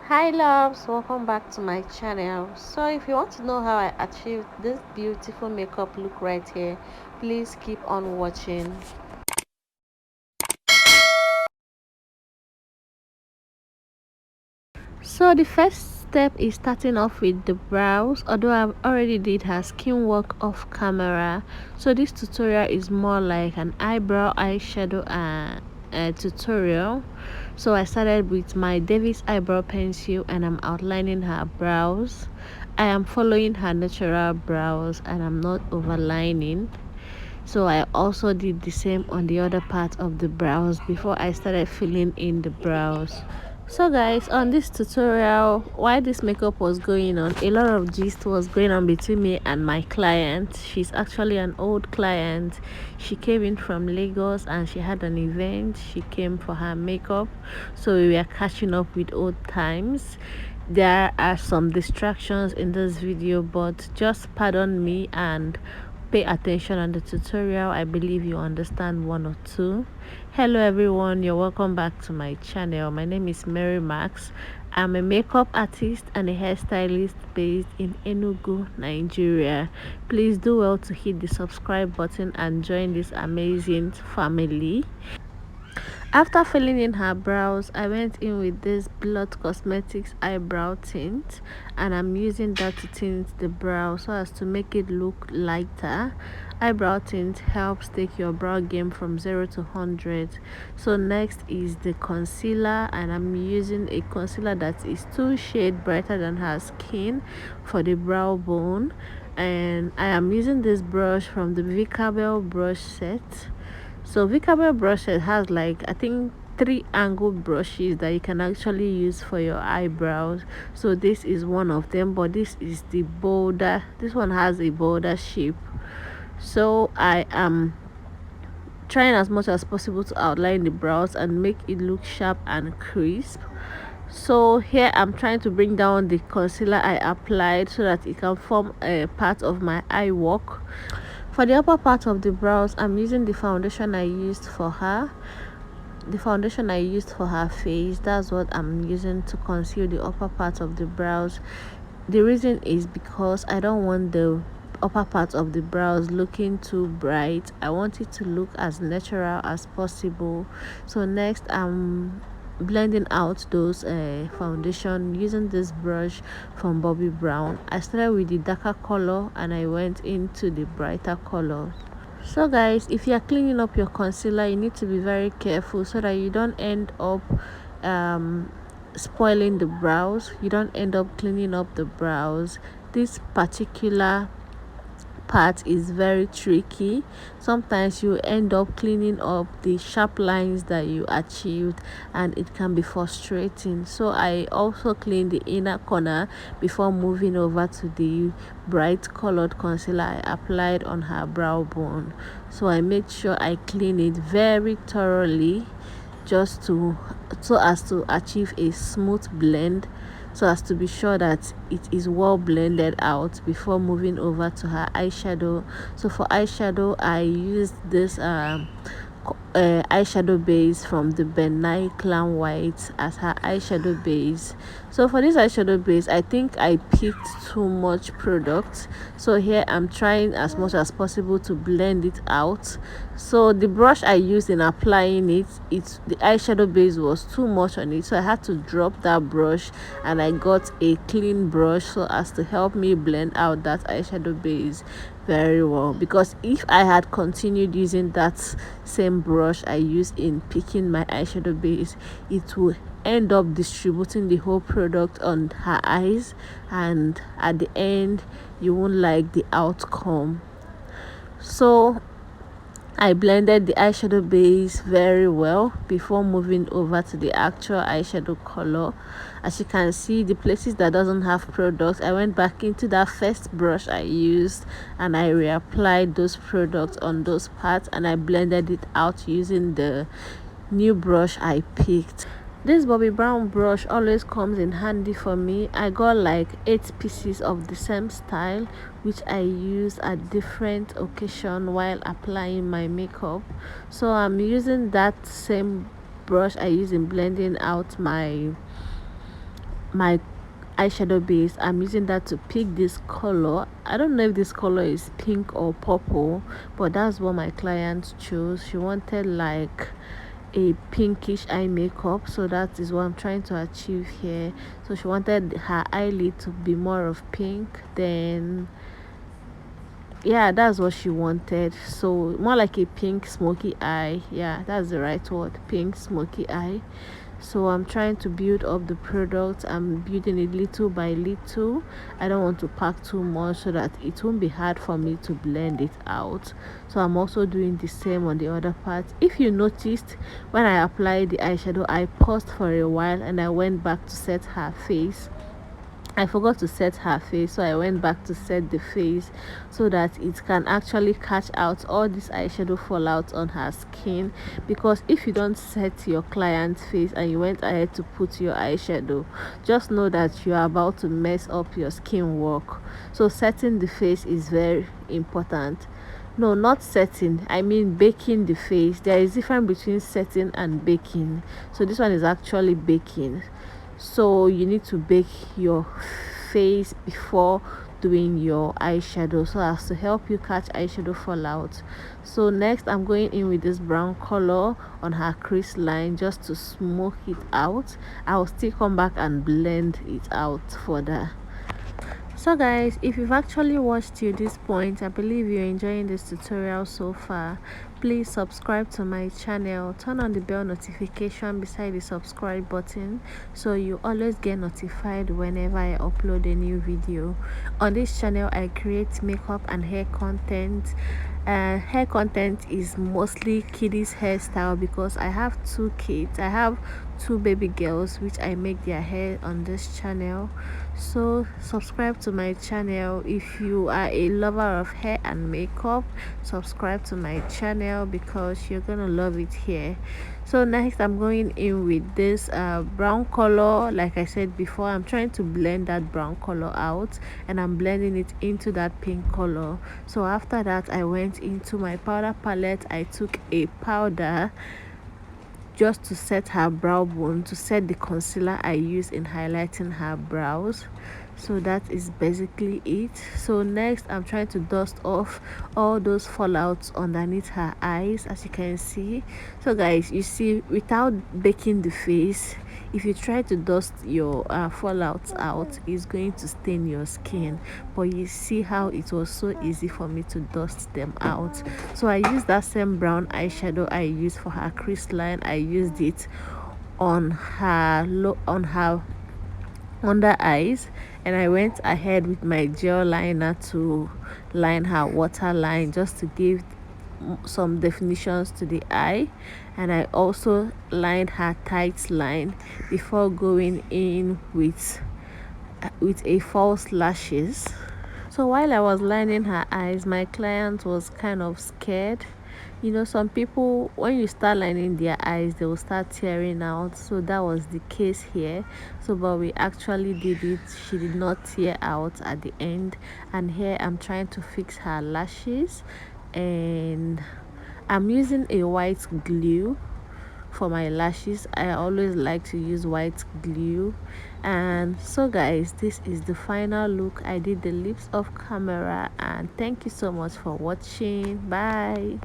Hi loves, welcome back to my channel. So if you want to know how I achieved this beautiful makeup look right here, please keep on watching. So the first step is starting off with the brows, although I've already did her skin work off camera. So this tutorial is more like an eyebrow eyeshadow tutorial. So I started with my Davis eyebrow pencil and I'm outlining her brows. I am following her natural brows and I'm not overlining. So I also did the same on the other part of the brows before I started filling in the brows. So guys, on this tutorial, while this makeup was going on, a lot of gist was going on between me and my client. She's actually an old client. She came in from Lagos and she had an event. She came for her makeup, so we were catching up with old times. There are some distractions in this video, but just pardon me and pay attention on the tutorial. I believe you understand one or two. Hello everyone, you're welcome back to my channel. My name is Mary Max. I'm a makeup artist and a hairstylist based in Enugu, Nigeria. Please do well to hit the subscribe button and join this amazing family. After filling in her brows, I went in with this Blood Cosmetics eyebrow tint, and I'm using that to tint the brow so as to make it look lighter. Eyebrow tint helps take your brow game from 0 to 100. So next is the concealer, and I'm using a concealer that is 2 shades brighter than her skin for the brow bone. And I am using this brush from the Vicabel brush set. So Vicabel brushes has like I think 3 angle brushes that you can actually use for your eyebrows. So this is one of them, but this is the bolder. This one has a bolder shape. So I am trying as much as possible to outline the brows and make it look sharp and crisp. So here I'm trying to bring down the concealer I applied so that it can form a part of my eye work. For the upper part of the brows, I'm using the foundation I used for her. The foundation I used for her face, that's what I'm using to conceal the upper part of the brows. The reason is because I don't want the upper part of the brows looking too bright. I want it to look as natural as possible. So next I'm blending out those foundation using this brush from Bobbi Brown. I started with the darker color and I went into the brighter color. So guys, if you are cleaning up your concealer, you need to be very careful so that you don't end up spoiling the brows. You don't end up cleaning up the brows. This particular part is very tricky. Sometimes you end up cleaning up the sharp lines that you achieved and it can be frustrating. So I also clean the inner corner before moving over to the bright colored concealer I applied on her brow bone. So I made sure I clean it very thoroughly just to so as to achieve a smooth blend, so as to be sure that it is well blended out before moving over to her eyeshadow. So for eyeshadow I used this eyeshadow base from the Ben Nye Clown White as her eyeshadow base. So for this eyeshadow base, I think I picked too much product, so here I'm trying as much as possible to blend it out. So the brush I used in applying it, the eyeshadow base was too much on it, so I had to drop that brush and I got a clean brush so as to help me blend out that eyeshadow base very well. Because if I had continued using that same brush I used in picking my eyeshadow base, it would end up distributing the whole product on her eyes, and at the end you won't like the outcome. So I blended the eyeshadow base very well before moving over to the actual eyeshadow color. As you can see, the places that doesn't have products, I went back into that first brush I used and I reapplied those products on those parts and I blended it out using the new brush I picked. This Bobbi Brown brush always comes in handy for me. I got like 8 pieces of the same style which I use at different occasions while applying my makeup. So I'm using that same brush I use in blending out my my eyeshadow base. I'm using that to pick this color. I don't know if this color is pink or purple, but that's what my client chose. She wanted like a pinkish eye makeup, so that is what I'm trying to achieve here. So she wanted her eyelid to be more of pink, then yeah, that's what she wanted. So more like a pink smoky eye. Yeah, that's the right word, pink smoky eye. So I'm trying to build up the product. I'm building it little by little. I don't want to pack too much so that it won't be hard for me to blend it out. So I'm also doing the same on the other part. If you noticed, when I applied the eyeshadow, I paused for a while and I went back to set her face. I forgot to set her face, so I went back to set the face so that it can actually catch out all this eyeshadow fallout on her skin. Because if you don't set your client's face and you went ahead to put your eyeshadow, just know that you are about to mess up your skin work. So setting the face is very important. No, not setting, I mean baking the face. There is difference between setting and baking. So this one is actually baking. So you need to bake your face before doing your eyeshadow, so as to help you catch eyeshadow fallout. So next I'm going in with this brown color on her crease line just to smoke it out. I'll still come back and blend it out further. So guys, if you've actually watched till this point, I believe you're enjoying this tutorial so far. Please subscribe to my channel, turn on the bell notification beside the subscribe button so you always get notified whenever I upload a new video. On this channel I create makeup and hair content. Hair content is mostly kiddies hairstyle because I have 2 kids. I have 2 baby girls which I make their hair on this channel. So subscribe to my channel. If you are a lover of hair and makeup, subscribe to my channel because you're gonna love it here. So next I'm going in with this brown color. Like I said before, I'm trying to blend that brown color out and I'm blending it into that pink color. So after that I went into my powder palette. I took a powder just to set her brow bone, to set the concealer I use in highlighting her brows. So that is basically it. So next I'm trying to dust off all those fallouts underneath her eyes, as you can see. So guys, you see, without baking the face, if you try to dust your fallouts out, it's going to stain your skin. But you see how it was so easy for me to dust them out. So I used that same brown eyeshadow I used for her crease line. I used it on her under eyes, and I went ahead with my gel liner to line her waterline just to give some definitions to the eye. And I also lined her tight line before going in with a false lashes. So while I was lining her eyes, my client was kind of scared. You know, some people, when you start lining their eyes, they will start tearing out. So that was the case here. So but we actually did it. She did not tear out at the end. And here I'm trying to fix her lashes, and I'm using a white glue for my lashes. I always like to use white glue. And so guys, this is the final look. I did the lips off camera, and thank you so much for watching. Bye.